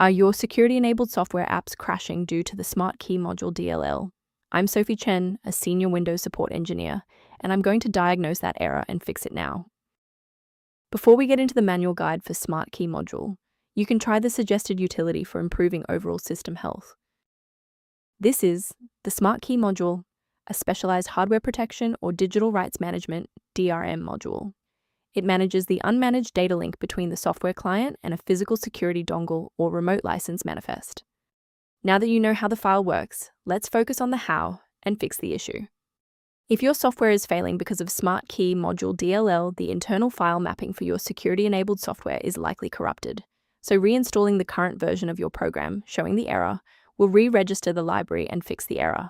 Are your security-enabled software apps crashing due to the Smartkey module DLL? I'm Sophie Chen, a senior Windows support engineer, and I'm going to diagnose that error and fix it now. Before we get into the manual guide for Smartkey module, you can try the suggested utility for improving overall system health. This is the Smartkey module, a specialized hardware protection or digital rights management (DRM) module. It manages the unmanaged data link between the software client and a physical security dongle or remote license manifest. Now that you know how the file works, let's focus on the how and fix the issue. If your software is failing because of Smartkey module DLL, the internal file mapping for your security-enabled software is likely corrupted. So reinstalling the current version of your program, showing the error, will re-register the library and fix the error.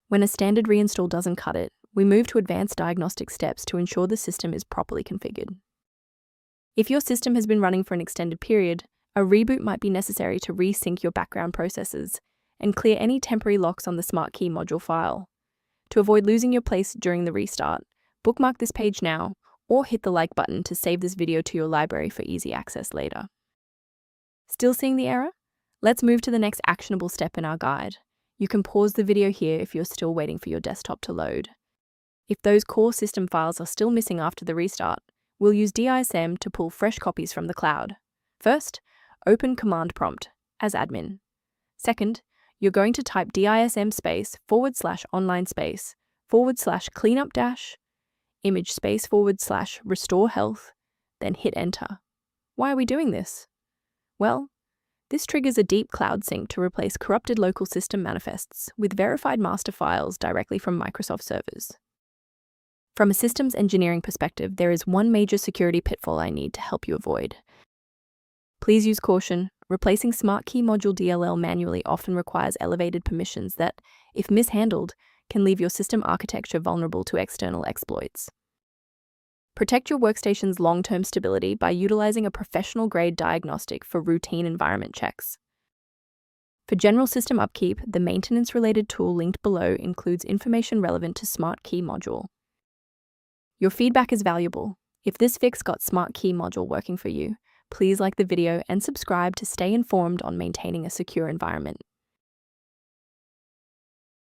When a standard reinstall doesn't cut it, we move to advanced diagnostic steps to ensure the system is properly configured. If your system has been running for an extended period, a reboot might be necessary to resync your background processes and clear any temporary locks on the Smartkey module file. To avoid losing your place during the restart, bookmark this page now or hit the like button to save this video to your library for easy access later. Still seeing the error? Let's move to the next actionable step in our guide. You can pause the video here if you're still waiting for your desktop to load. If those core system files are still missing after the restart, we'll use DISM to pull fresh copies from the cloud. First, open Command Prompt as admin. Second, you're going to type DISM space /online space /cleanup dash image space / restore health, then hit enter. Why are we doing this? Well, this triggers a deep cloud sync to replace corrupted local system manifests with verified master files directly from Microsoft servers. From a systems engineering perspective, there is one major security pitfall I need to help you avoid. Please use caution. Replacing Smartkey module DLL manually often requires elevated permissions that, if mishandled, can leave your system architecture vulnerable to external exploits. Protect your workstation's long-term stability by utilizing a professional-grade diagnostic for routine environment checks. For general system upkeep, the maintenance-related tool linked below includes information relevant to Smartkey module. Your feedback is valuable. If this fix got Smartkey module working for you, please like the video and subscribe to stay informed on maintaining a secure environment.